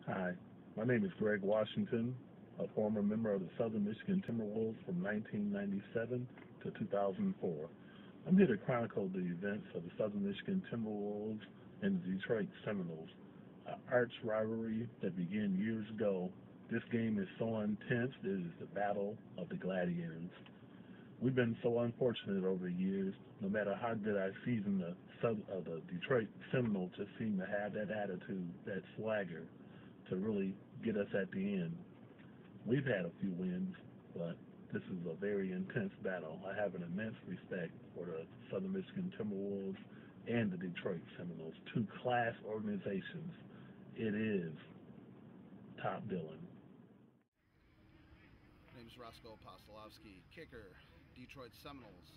Hi, my name is Greg Washington, a former member of the Southern Michigan Timberwolves from 1997 to 2004. I'm here to chronicle the events of the Southern Michigan Timberwolves and the Detroit Seminoles, an arch rivalry that began years ago. This game is so intense, it is the battle of the gladiators. We've been so unfortunate over the years. No matter how good our season, the Detroit Seminoles just seem to have that attitude, that swagger, to really get us at the end. We've had a few wins, but this is a very intense battle. I have an immense respect for the Southern Michigan Timberwolves and the Detroit Seminoles, two class organizations. It is top billing. My name is Roscoe Apostolowski, kicker, Detroit Seminoles.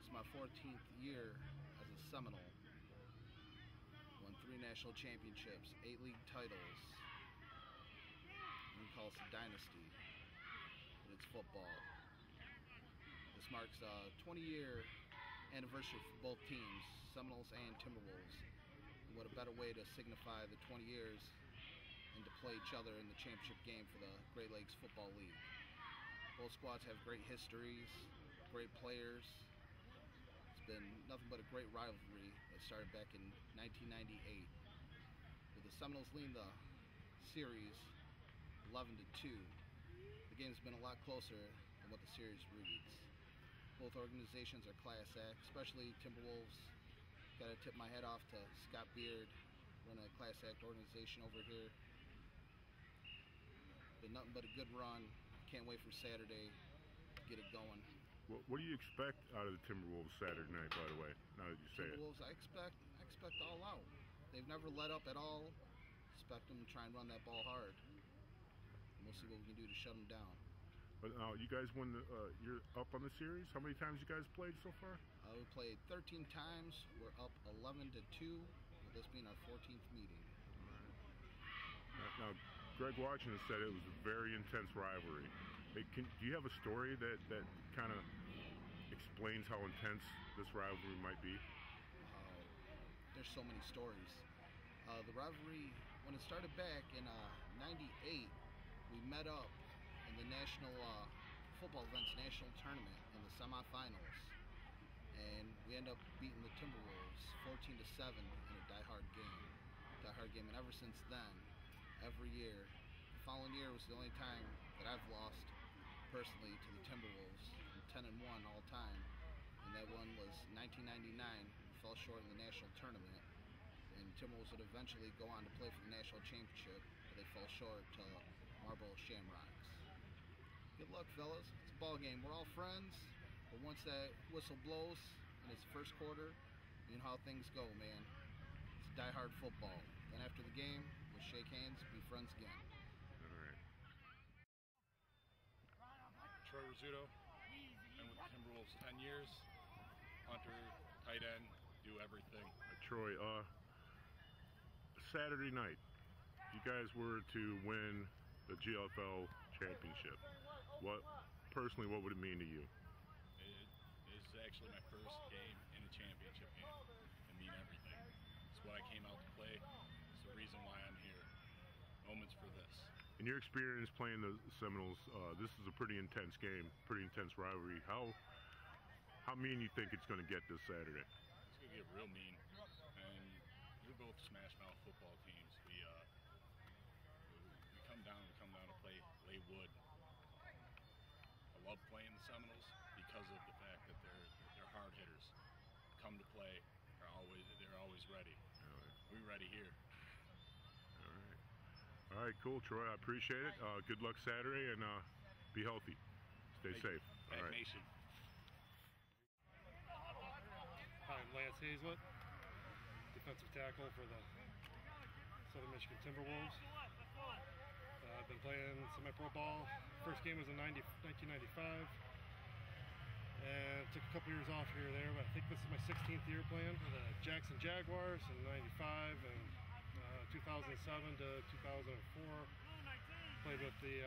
It's my 14th year as a Seminole. Won 3 national championships, 8 league titles. You can call us a dynasty, but it's football. This marks a 20-year anniversary for both teams, Seminoles and Timberwolves. And what a better way to signify the 20 years and to play each other in the championship game for the Great Lakes Football League. Both squads have great histories, great players. It's been nothing but a great rivalry that started back in 1998. With the Seminoles leading the series 11-2, the game's been a lot closer than what the series reads. Both organizations are class act, especially Timberwolves. Gotta tip my hat off to Scott Beard, running a class act organization over here. Been nothing but a good run. Can't wait for Saturday to get it going. What do you expect out of the Timberwolves Saturday night, by the way, now that you say it? Timberwolves, I expect all out. They've never let up at all. Expect them to try and run that ball hard. And we'll see what we can do to shut them down. But you guys won you're up on the series? How many times you guys played so far? We played 13 times. We're up 11-2, with this being our 14th meeting. Now, Greg Washington said it was a very intense rivalry. Hey, do you have a story that kind of explains how intense this rivalry might be? There's so many stories. The rivalry, when it started back in '98, we met up in the National Football Events National Tournament in the semifinals, and we ended up beating the Timberwolves 14-7 in a die-hard game. And ever since then, every year, the following year was the only time that I've lost personally to the Timberwolves. I'm 10-1 all time, and that one was 1999. We fell short in the national tournament, and Timberwolves would eventually go on to play for the national championship, but they fell short to Marlboro Shamrocks. Good luck, fellas. It's a ball game. We're all friends, but once that whistle blows and it's the first quarter, you know how things go, man. It's die-hard football. Then after the game, we'll shake hands, be friends again. All right. Troy Rizzuto, been with the Timberwolves 10 years. Hunter, tight end, do everything. Troy, Saturday night, if you guys were to win the GFL championship, what would it mean to you? It is actually my first game in a championship game. It means everything. It's what I came out to play. It's the reason why I'm here. Moments for this. In your experience playing the Seminoles, this is a pretty intense game, pretty intense rivalry. How mean you think it's going to get this Saturday? It's going to get real mean. And we're both smash mouth football teams. We come down to play, lay wood. I love playing the Seminoles because of the fact that they're hard hitters. Come to play, they're always ready. We're ready here. All right. All right, cool, Troy. I appreciate it. Good luck Saturday, and be healthy. Stay safe. All right. Nation. Hi, I'm Lance Hazlett, defensive tackle for the Southern Michigan Timberwolves. I've been playing semi-pro ball. First game was in 1995, and took a couple years off here or there, but I think this is my 16th year playing for the Jackson Jaguars in '95 and 2007 to 2004. Played with the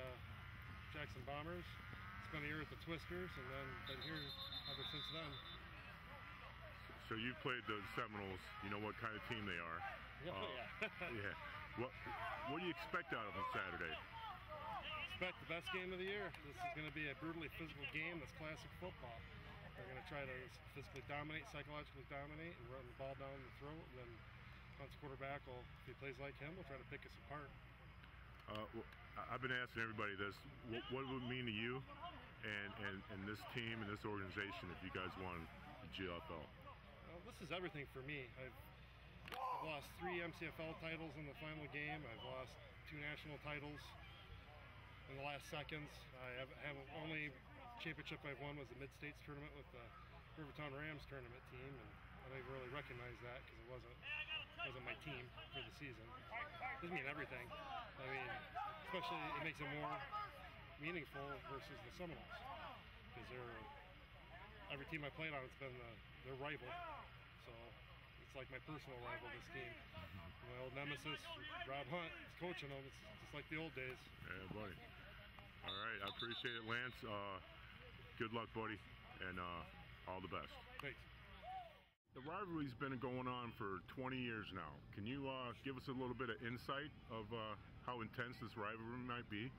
Jackson Bombers. Spent a year at the Twisters, and then been here ever since then. So you've played the Seminoles. You know what kind of team they are. Yeah. Yeah. What do you expect out of them Saturday? Expect the best game of the year. This is going to be a brutally physical game. That's classic football. They're going to try to physically dominate, psychologically dominate, and run the ball down the throat. And then once the quarterback will, if he plays like him, will try to pick us apart. Well, I've been asking everybody this. What would it mean to you and this team and this organization if you guys won the GFL? Well, this is everything for me. I've lost 3 MCFL titles in the final game. I've lost 2 national titles in the last seconds. I have only championship I've won was the Mid-States tournament with the Rivertown Rams tournament team, and I don't even really recognize that because it wasn't my team for the season. It doesn't mean everything. I mean, especially it makes it more meaningful versus the Seminoles, because every team I played on, it's been their rival. So it's like my personal rival, this team. My old nemesis, Rob Hunt, is coaching them. It's just like the old days. Yeah, buddy. All right, I appreciate it, Lance. Good luck, buddy, and all the best. Thanks. The rivalry's been going on for 20 years now. Can you give us a little bit of insight of how intense this rivalry might be?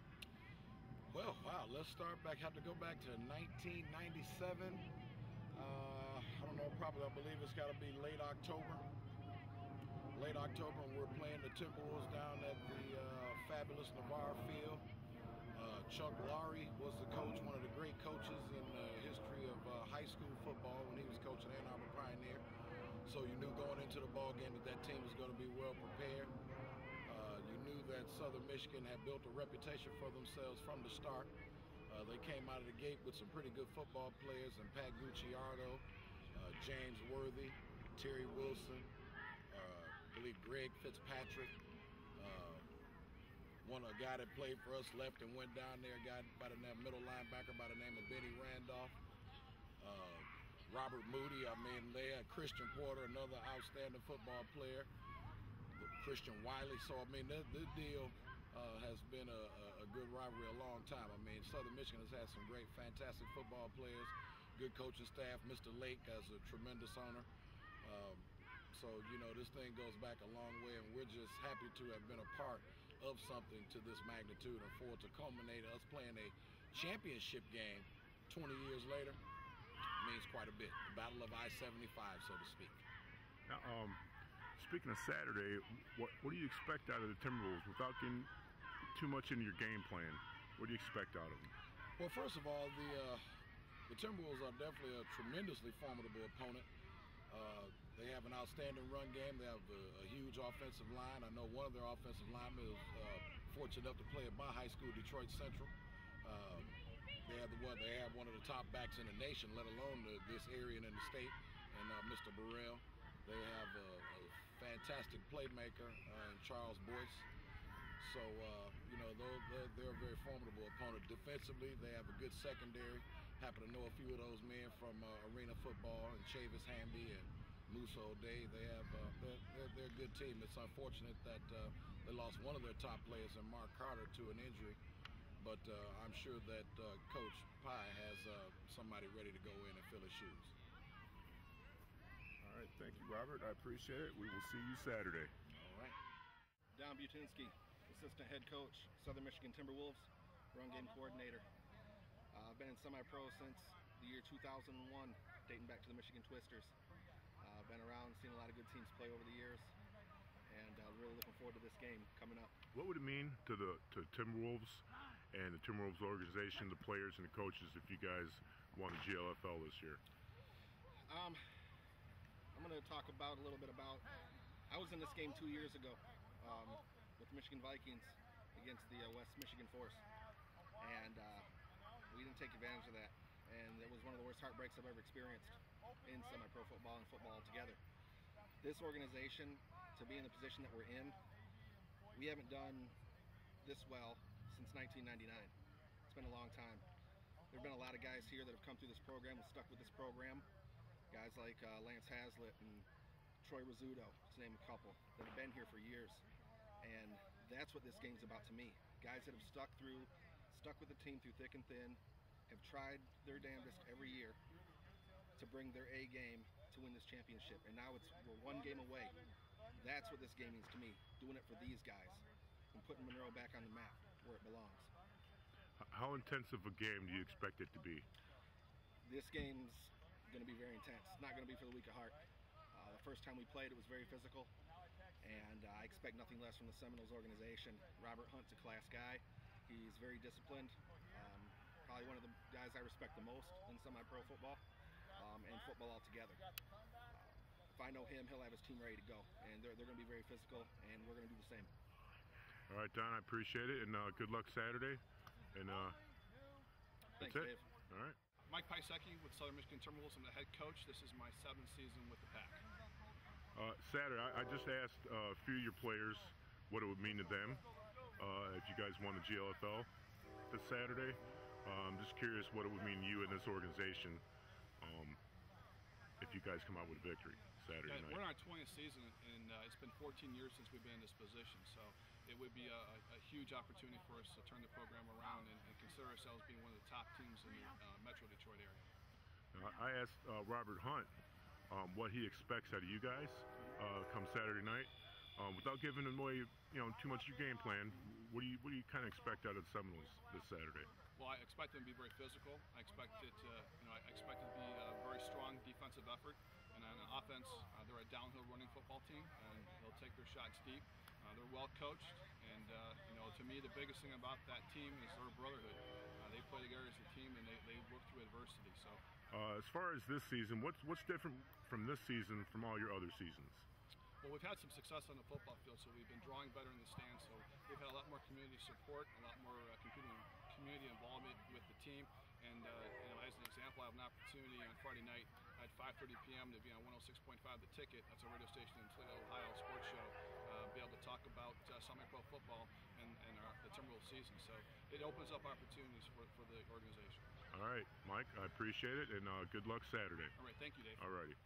Well, wow, let's start back. Have to go back to 1997. I don't know, probably I believe it's got to be late October. Late October, and we're playing the Timberwolves down at the fabulous Navarre Field. Chuck Lowry was the coach, one of the great coaches in the history of high school football when he was coaching Ann Arbor Pioneer. So you knew going into the ball game that team was going to be well prepared. You knew that Southern Michigan had built a reputation for themselves from the start. They came out of the gate with some pretty good football players, and Pat Gucciardo, James Worthy, Terry Wilson, I believe Greg Fitzpatrick. A guy that played for us left and went down there, a guy by the name, middle linebacker by the name of Benny Randolph. Robert Moody, I mean, they had Christian Porter, another outstanding football player. Christian Wiley. So, I mean, this deal has been a good rivalry a long time. I mean, Southern Michigan has had some great, fantastic football players, good coaching staff. Mr. Lake has a tremendous owner. So, you know, this thing goes back a long way, and we're just happy to have been a part of something to this magnitude, and for it to culminate us playing a championship game 20 years later means quite a bit. The Battle of I-75, so to speak. Now, speaking of Saturday, what do you expect out of the Timberwolves without getting too much into your game plan? What do you expect out of them? Well, first of all, the Timberwolves are definitely a tremendously formidable opponent. They have an outstanding run game. They have a huge offensive line. I know one of their offensive linemen is fortunate enough to play at my high school, Detroit Central. They have one of the top backs in the nation, let alone this area and in the state, and Mr. Burrell. They have a fantastic playmaker in Charles Boyce. So, you know, they're a very formidable opponent. Defensively, they have a good secondary. Happen to know a few of those men from arena football, and Chavis Hamby and Musa O'Day. They're a good team. It's unfortunate that they lost one of their top players, in Mark Carter, to an injury. But I'm sure that Coach Pye has somebody ready to go in and fill his shoes. All right, thank you, Robert. I appreciate it. We will see you Saturday. All right. Don Butinsky, assistant head coach, Southern Michigan Timberwolves, run game coordinator. I've been in semi-pro since the year 2001, dating back to the Michigan Twisters. I've been around, seen a lot of good teams play over the years, and really looking forward to this game coming up. What would it mean to Timberwolves and the Timberwolves organization, the players and the coaches, if you guys won the GLFL this year? I'm going to talk a little bit about. I was in this game 2 years ago with the Michigan Vikings against the West Michigan Force, and we didn't take advantage of that. And it was one of the worst heartbreaks I've ever experienced in semi-pro football and football altogether. This organization, to be in the position that we're in, we haven't done this well since 1999. It's been a long time. There have been a lot of guys here that have come through this program and stuck with this program. Guys like Lance Hazlitt and Troy Rizzuto, to name a couple, that have been here for years. And that's what this game's about to me. Guys that have stuck with the team through thick and thin, have tried their damnedest every year to bring their A game to win this championship. And now we're one game away That's what this game means to me, doing it for these guys and putting Monroe back on the map where it belongs. How intense of a game do you expect it to be? This game's going to be very intense. It's not going to be for the weak of heart. The first time we played, it was very physical, and I expect nothing less from the Seminoles organization. Robert Hunt's a class guy. He's very disciplined. Probably one of the guys I respect the most in semi-pro football and football altogether. If I know him, he'll have his team ready to go, and they're going to be very physical, and we're going to do the same. All right, Don, I appreciate it, and good luck Saturday. And Thanks, that's it. Dave. All right. Mike Piasecki with Southern Michigan Timberwolves. I'm the head coach. This is my 7th season with the Pack. Saturday, I just asked a few of your players what it would mean to them if you guys won the GLFL this Saturday. I'm just curious what it would mean to you and this organization if you guys come out with a victory Saturday night. We're in our 20th season, and it's been 14 years since we've been in this position, so it would be a huge opportunity for us to turn the program around and consider ourselves being one of the top teams in the Metro Detroit area. I asked Robert Hunt what he expects out of you guys come Saturday night. Without giving away, too much of your game plan, what do you kind of expect out of the Seminoles this Saturday? Well, I expect them to be very physical. I expect it to, I expect it to be a very strong defensive effort. And on offense, they're a downhill running football team, and they'll take their shots deep. They're well coached, and to me, the biggest thing about that team is their brotherhood. They play together as a team, and they work through adversity. So, as far as this season, what's different from this season from all your other seasons? Well, we've had some success on the football field, so we've been drawing better in the stands. So we've had a lot more community support, a lot more community involvement with the team. And as an example, I have an opportunity on Friday night at 5:30 p.m. to be on 106.5 The Ticket. That's a radio station in Toledo, Ohio, sports show. Be able to talk about semi-pro football and the Timberwolves season. So it opens up opportunities for the organization. All right, Mike, I appreciate it, and good luck Saturday. All right, thank you, Dave. All righty.